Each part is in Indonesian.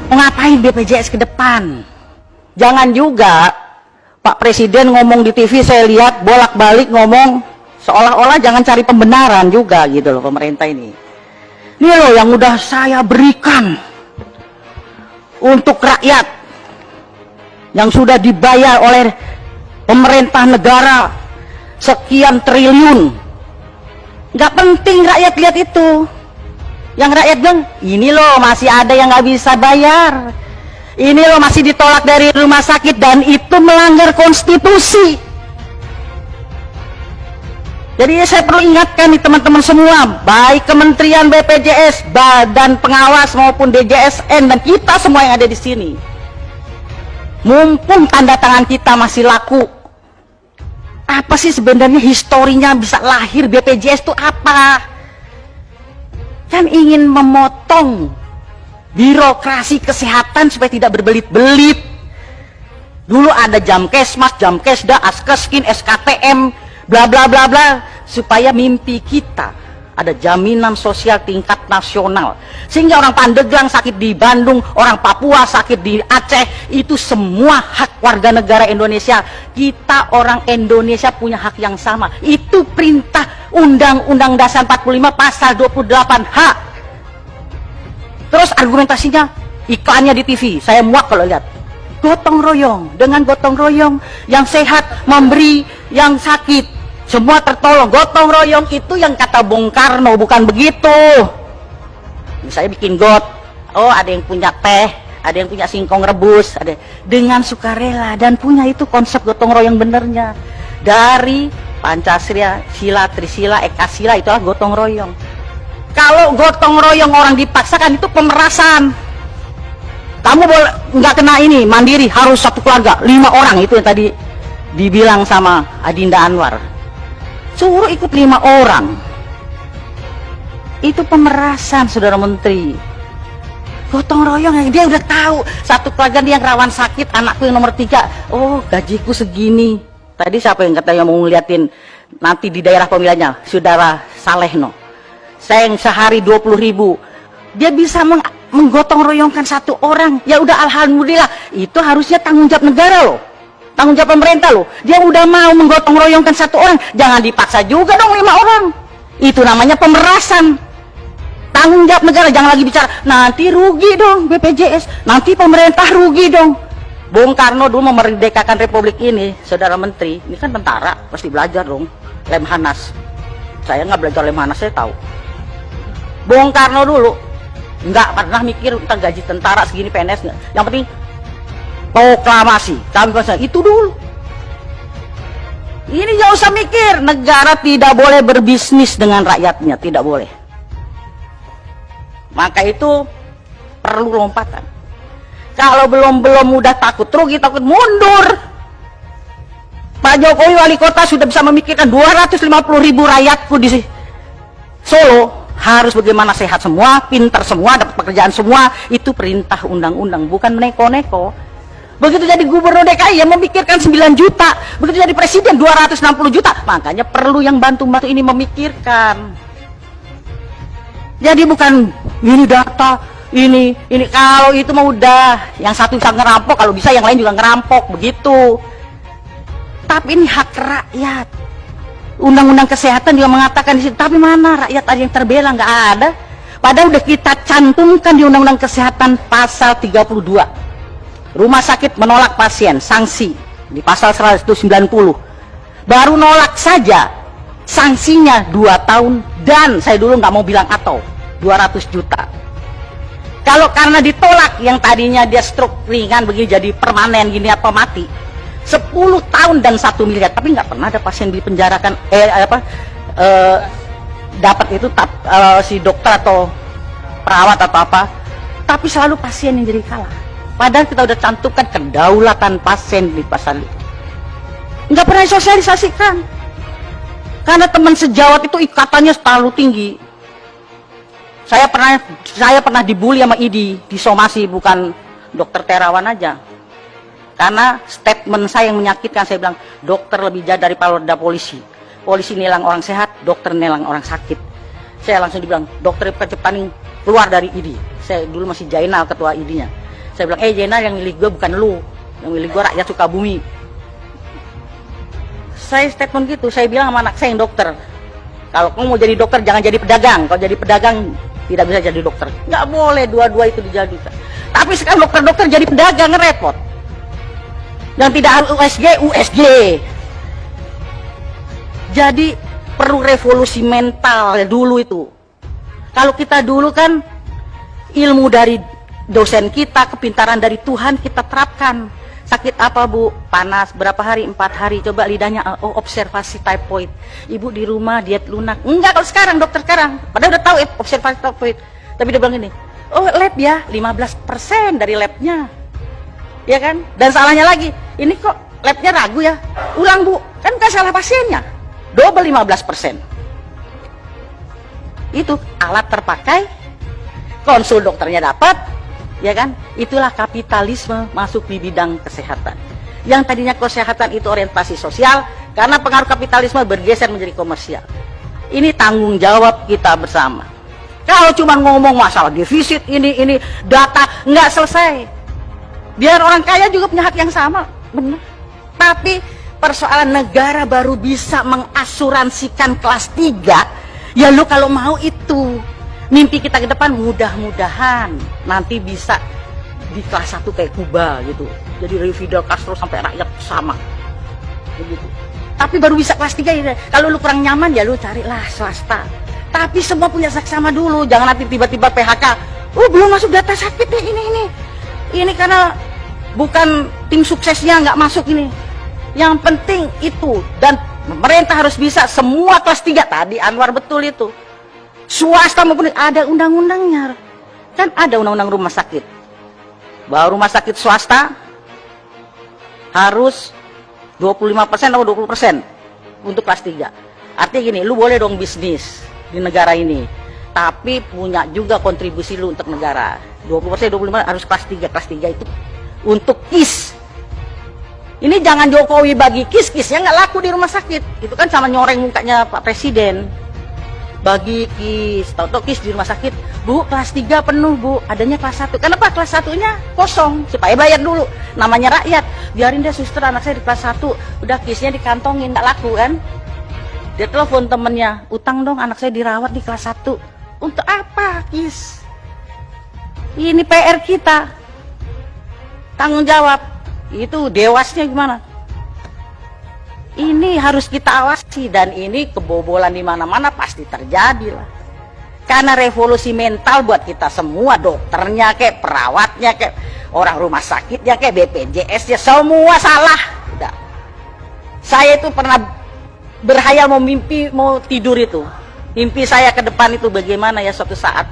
Mau ngapain BPJS ke depan? Jangan juga Pak Presiden ngomong di TV, saya lihat bolak-balik ngomong seolah-olah jangan cari pembenaran juga gitu loh pemerintah ini. Ini loh yang udah saya berikan untuk rakyat, yang sudah dibayar oleh pemerintah negara sekian triliun. Nggak penting rakyat lihat itu. Yang rakyat bilang, ini loh masih ada yang nggak bisa bayar, ini loh masih ditolak dari rumah sakit, dan itu melanggar konstitusi. Jadi saya perlu ingatkan nih teman-teman semua, baik Kementerian BPJS, Badan Pengawas maupun DJSN, dan kita semua yang ada di sini. Mumpung tanda tangan kita masih laku, apa sih sebenarnya historinya bisa lahir BPJS itu apa? Kan ingin memotong birokrasi kesehatan supaya tidak berbelit-belit. Dulu ada Jamkesmas, Jamkesda, Askeskin, SKTM, bla bla bla bla, supaya mimpi kita ada jaminan sosial tingkat nasional, sehingga orang Pandeglang sakit di Bandung, orang Papua sakit di Aceh, itu semua hak warga negara Indonesia. Kita orang Indonesia punya hak yang sama. Itu perintah Undang-Undang Dasar 45 pasal 28H. Terus argumentasinya, iklannya di TV, saya muak kalau lihat gotong royong. Dengan gotong royong, yang sehat memberi yang sakit, semua tertolong. Gotong royong itu yang kata Bung Karno, bukan begitu. Misalnya bikin got, oh ada yang punya teh, ada yang punya singkong rebus, ada dengan sukarela, dan punya itu konsep gotong royong benernya. Dari Pancasila, Sila, Trisila, Ekasila, itulah gotong royong. Kalau gotong royong orang dipaksakan, itu pemerasan. Kamu boleh nggak kena ini, mandiri, harus satu keluarga, 5 orang, itu yang tadi dibilang sama Adinda Anwar. Suruh ikut 5 orang. Itu pemerasan, Saudara Menteri. Gotong royong, yang dia udah tahu satu keluarga dia yang rawan sakit, anakku yang nomor 3, oh gajiku segini. Tadi siapa yang katanya mau ngeliatin nanti di daerah pemilihannya? Saudara Salehno. Saya yang sehari 20.000. Dia bisa menggotong royongkan satu orang. Ya udah, alhamdulillah. Itu harusnya tanggung jawab negara loh. Tanggung jawab pemerintah loh. Dia udah mau menggotong royongkan satu orang, jangan dipaksa juga dong 5 orang. Itu namanya pemerasan. Tanggung jawab negara, jangan lagi bicara nanti rugi dong BPJS, nanti pemerintah rugi dong. Bung Karno dulu memerdekakan Republik ini, Saudara Menteri, ini kan tentara, pasti belajar dong Lemhanas. Saya nggak belajar Lemhanas, saya tahu. Bung Karno dulu nggak pernah mikir tentang gaji tentara segini, PNS nggak. Yang penting proklamasi, kami itu dulu. Ini jauh usah mikir, negara tidak boleh berbisnis dengan rakyatnya, tidak boleh. Maka itu perlu lompatan. Kalau belum udah takut rugi, takut mundur. Pak Jokowi wali kota sudah bisa memikirkan 250.000 rakyatku di Solo harus bagaimana sehat semua, pintar semua, dapat pekerjaan semua. Itu perintah undang-undang, bukan neko-neko. Begitu jadi gubernur DKI yang memikirkan 9 juta, begitu jadi presiden 260 juta. Makanya perlu yang bantu-bantu ini memikirkan. Jadi bukan ini data, ini kalau itu mah udah yang satu bisa ngerampok, kalau bisa yang lain juga ngerampok, begitu. Tapi ini hak rakyat. Undang-undang kesehatan juga mengatakan di situ, tapi mana rakyat ada yang terbela? Nggak ada. Padahal udah kita cantumkan di Undang-Undang Kesehatan pasal 32. Rumah sakit menolak pasien, sanksi di pasal 190. Baru nolak saja sanksinya 2 tahun, dan saya dulu nggak mau bilang atau 200 juta. Kalau karena ditolak yang tadinya dia stroke ringan begini jadi permanen gini atau mati, 10 tahun dan 1 miliar. Tapi nggak pernah ada pasien dipenjarakan dapat itu si dokter atau perawat atau apa, tapi selalu pasien yang jadi kalah. Padahal kita udah cantumkan kedaulatan pasien di pasal itu. Nggak pernah disosialisasikan. Karena teman sejawat itu ikatannya terlalu tinggi. Saya pernah dibully sama ID di somasi, bukan dokter Terawan aja. Karena statement saya yang menyakitkan, saya bilang dokter lebih jahat daripada polisi. Polisi nilang orang sehat, dokter nilang orang sakit. Saya langsung dibilang dokter Keceptaning keluar dari ID. Saya dulu masih Jainal ketua ID-nya. Saya bilang, Jena, yang milih gue bukan lu, yang milih gue rakyat Sukabumi. Saya statement gitu, saya bilang sama anak saya yang dokter, kalau kamu mau jadi dokter jangan jadi pedagang. Kalau jadi pedagang tidak bisa jadi dokter. Nggak boleh dua-dua itu dijadikan. Tapi sekarang dokter-dokter jadi pedagang, repot. Yang tidak harus USG, USG. Jadi perlu revolusi mental dulu itu. Kalau kita dulu kan ilmu dari dosen kita, kepintaran dari Tuhan kita terapkan. Sakit apa Bu? Panas, berapa hari? 4 hari. Coba lidahnya, oh observasi typhoid. Ibu di rumah diet lunak. Enggak kalau sekarang, dokter sekarang. Padahal udah tahu observasi typhoid. Tapi dia bilang gini, oh lab ya, 15% dari labnya. Ya kan? Dan salahnya lagi, ini kok labnya ragu ya? Ulang Bu, kan bukan salah pasiennya. Double 15%. Itu alat terpakai, konsul dokternya dapat, ya kan? Itulah kapitalisme masuk di bidang kesehatan. Yang tadinya kesehatan itu orientasi sosial, karena pengaruh kapitalisme bergeser menjadi komersial. Ini tanggung jawab kita bersama. Kalau cuma ngomong masalah defisit ini data nggak selesai. Biar orang kaya juga punya hak yang sama, benar. Tapi persoalan negara baru bisa mengasuransikan kelas 3, ya lu kalau mau itu. Mimpi kita ke depan mudah-mudahan nanti bisa di kelas 1 kayak Kuba gitu. Jadi dari Fidel Castro sampai rakyat sama. Begitu. Tapi baru bisa kelas 3 ya. Kalau lu kurang nyaman ya lu carilah swasta. Tapi semua punya saksama dulu. Jangan nanti tiba-tiba PHK. Oh belum masuk data sakit nih ini. Ini karena bukan tim suksesnya nggak masuk ini. Yang penting itu. Dan pemerintah harus bisa semua kelas 3 tadi Anwar betul itu. Swasta maupun ada undang-undangnya. Kan ada undang-undang rumah sakit. Bahwa rumah sakit swasta harus 25% atau 20% untuk kelas 3. Artinya gini, lu boleh dong bisnis di negara ini, tapi punya juga kontribusi lu untuk negara. 20%, 25% harus kelas 3. Kelas 3 itu untuk KIS. Ini jangan Jokowi bagi KIS-KISnya nggak laku di rumah sakit. Itu kan sama nyoreng mukanya Pak Presiden. Bagi KIS, tahu-tahu KIS di rumah sakit, Bu, kelas 3 penuh Bu, adanya kelas 1. Kenapa kelas 1-nya kosong? Supaya bayar dulu, namanya rakyat. Biarin deh suster anak saya di kelas 1, udah KIS-nya dikantongin, nggak laku kan? Dia telepon temennya, utang dong anak saya dirawat di kelas 1. Untuk apa KIS? Ini PR kita. Tanggung jawab. Itu dewasnya gimana? Ini harus kita awasi, dan ini kebobolan di mana-mana pasti terjadi lah. Karena revolusi mental buat kita semua, dokternya kayak perawatnya kayak orang rumah sakitnya kayak BPJS ya semua salah. Udah. Saya itu pernah berhayal mau mimpi mau tidur itu. Mimpi saya ke depan itu bagaimana ya suatu saat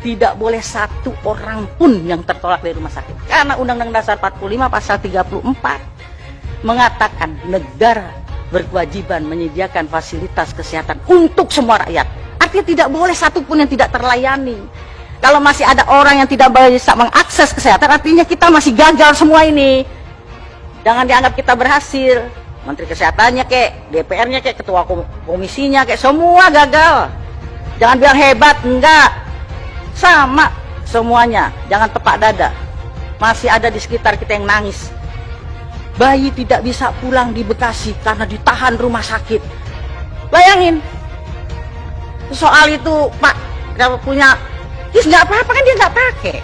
tidak boleh satu orang pun yang tertolak dari rumah sakit. Karena Undang-Undang Dasar 45 pasal 34 mengatakan negara berkewajiban menyediakan fasilitas kesehatan untuk semua rakyat. Artinya tidak boleh satupun yang tidak terlayani. Kalau masih ada orang yang tidak bisa mengakses kesehatan, artinya kita masih gagal semua ini. Jangan dianggap kita berhasil. Menteri Kesehatannya kek, DPR-nya kek, ketua komisinya kek, semua gagal. Jangan bilang hebat, enggak. Sama semuanya, jangan tepak dada. Masih ada di sekitar kita yang nangis. Bayi tidak bisa pulang di Bekasi karena ditahan rumah sakit. Bayangin. Soal itu Pak, kalau punya KIS nggak apa-apa kan dia nggak pakai.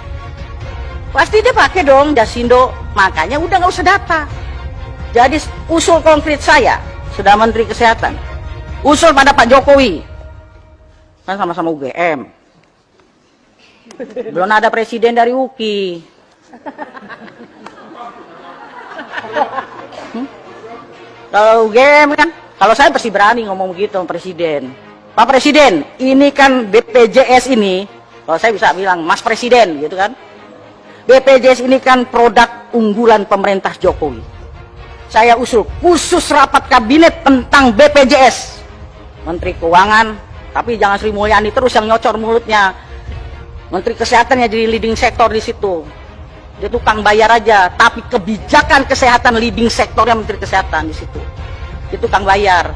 Pasti dia pakai dong Jasindo. Makanya udah nggak usah data. Jadi usul konkret saya, sudah Menteri Kesehatan, usul pada Pak Jokowi. Kan sama-sama UGM. Belum ada presiden dari UKI. Kalau UGM kan, kalau saya pasti berani ngomong begitu sama Presiden. Pak Presiden, ini kan BPJS ini, kalau saya bisa bilang Mas Presiden gitu kan. BPJS ini kan produk unggulan pemerintah Jokowi. Saya usul khusus rapat kabinet tentang BPJS. Menteri Keuangan, tapi jangan Sri Mulyani terus yang nyocor mulutnya. Menteri Kesehatan ya jadi leading sektor di situ. Dia tukang bayar aja, tapi kebijakan kesehatan leading sektornya Menteri Kesehatan di situ. Dia tukang bayar,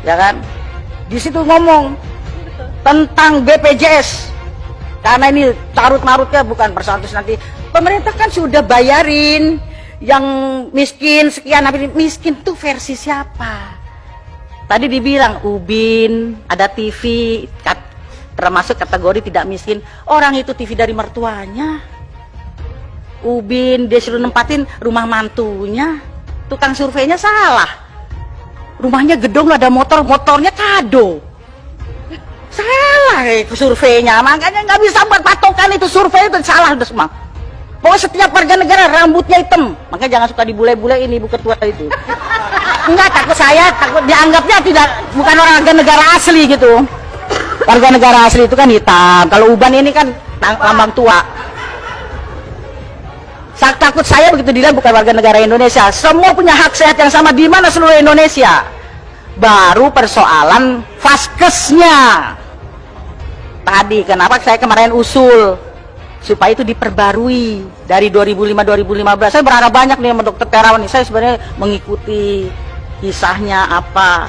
ya kan? Di situ ngomong tentang BPJS, karena ini carut marutnya bukan persoalan nanti Pemerintah kan sudah bayarin yang miskin sekian, miskin tuh versi siapa? Tadi dibilang Ubin, ada TV, termasuk kategori tidak miskin. Orang itu TV dari mertuanya. Ubin, dia suruh nempatin rumah mantunya. Tukang surveinya salah. Rumahnya gedung, ada motor, motornya kado. Salah surveinya, makanya nggak bisa buat patokan itu survei itu salah udah semua. Pokoknya setiap warga negara rambutnya hitam, makanya jangan suka dibule-bule ini ibu ketua itu. Enggak, takut dianggapnya bukan warga negara asli gitu. Warga negara asli itu kan hitam, kalau uban ini kan lambang tua. Takut saya begitu dilihat bukan warga negara Indonesia. Semua punya hak sehat yang sama di mana seluruh Indonesia. Baru persoalan vaskesnya. Tadi kenapa saya kemarin usul supaya itu diperbarui dari 2005-2015. Saya berharap banyak nih sama Dokter Terawan. Saya sebenarnya mengikuti kisahnya apa.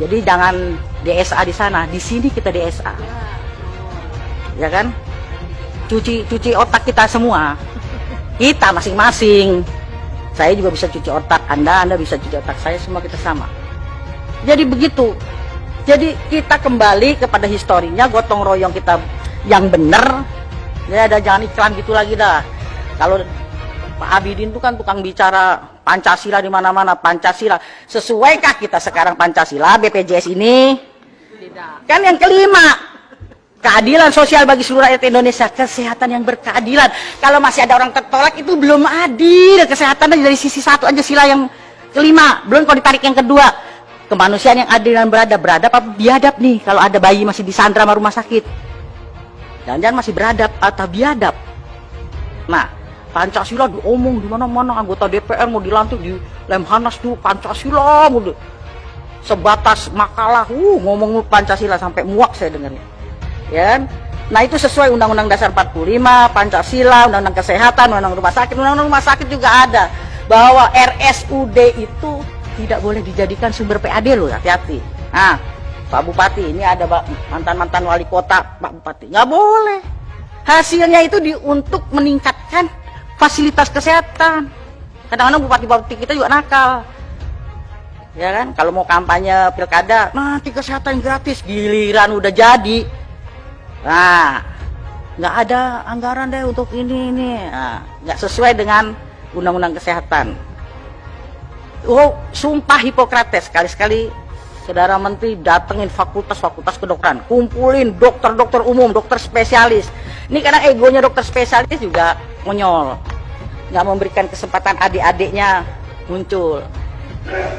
Jadi jangan DSA di sana, di sini kita DSA. Ya kan? Cuci otak kita semua. Kita masing-masing. Saya juga bisa cuci otak Anda bisa cuci otak saya, semua kita sama. Jadi begitu. Jadi kita kembali kepada historinya, gotong royong kita yang benar. Ya ada jangan iklan gitu lagi dah. Kalau Pak Abidin itu kan tukang bicara Pancasila di mana-mana, Pancasila. Sesuaikah kita sekarang Pancasila BPJS ini? Tidak. Kan yang kelima, keadilan sosial bagi seluruh rakyat Indonesia, kesehatan yang berkeadilan. Kalau masih ada orang tertolak itu belum adil. Kesehatan dari sisi satu aja sila yang kelima, belum kalau ditarik yang kedua. Kemanusiaan yang adil dan beradab apa biadab nih kalau ada bayi masih disandra sama rumah sakit. Jangan-jangan masih beradab atau biadab. Nah, Pancasila diomong di mana-mana, anggota DPR mau dilantik di Lemhanas tuh Pancasila mulu. Sebatas makalah ngomong Pancasila sampai muak saya dengarnya. Ya. Nah, itu sesuai Undang-Undang Dasar 45, Pancasila, Undang-Undang Kesehatan, Undang-Undang Rumah Sakit. Undang-Undang Rumah Sakit juga ada bahwa RSUD itu tidak boleh dijadikan sumber PAD loh, hati-hati. Nah, Pak Bupati, ini ada mantan-mantan wali kota, Pak Bupati, nggak boleh. Hasilnya itu untuk meningkatkan fasilitas kesehatan. Kadang-kadang bupati-bupati kita juga nakal. Ya kan, kalau mau kampanye pilkada, nanti kesehatan gratis, giliran udah jadi. Nah, nggak ada anggaran deh untuk ini. Nah, nggak sesuai dengan Undang-Undang Kesehatan. Oh, sumpah Hipokrates, sekali-sekali Saudara Menteri datengin fakultas-fakultas kedokteran, kumpulin dokter-dokter umum, dokter spesialis. Ini kadang egonya dokter spesialis juga monyol, nggak memberikan kesempatan adik-adiknya muncul.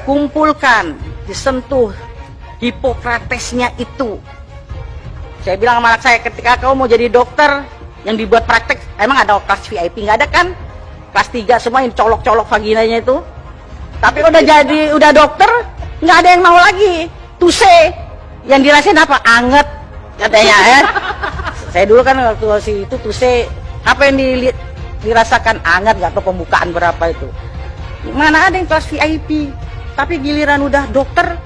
Kumpulkan, disentuh Hipokratesnya itu. Saya bilang sama anak saya, ketika kau mau jadi dokter yang dibuat praktek, emang ada kelas VIP? Nggak ada kan? Kelas 3 semua yang colok-colok vaginanya itu. Tapi udah dokter, nggak ada yang mau lagi. Tuse, yang dirasain apa? Anget katanya ya. Saya dulu kan waktu itu tuse, apa yang dirasakan anget, nggak tahu pembukaan berapa itu. Mana ada yang kelas VIP? Tapi giliran udah dokter,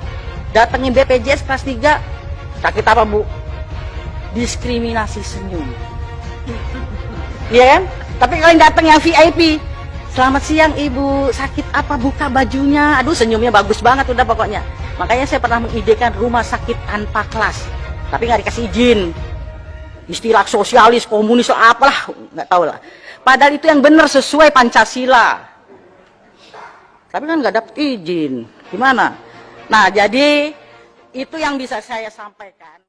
datengin BPJS kelas 3, sakit apa Bu? Diskriminasi senyum. Iya kan? Tapi kalau yang datang yang VIP, selamat siang Ibu, sakit apa, buka bajunya. Aduh, senyumnya bagus banget udah pokoknya. Makanya saya pernah mengidekan rumah sakit tanpa kelas, tapi nggak dikasih izin. Istilah sosialis, komunis, apalah, nggak tahu lah. Padahal itu yang benar sesuai Pancasila. Tapi kan nggak dapet izin. Gimana? Nah, jadi itu yang bisa saya sampaikan.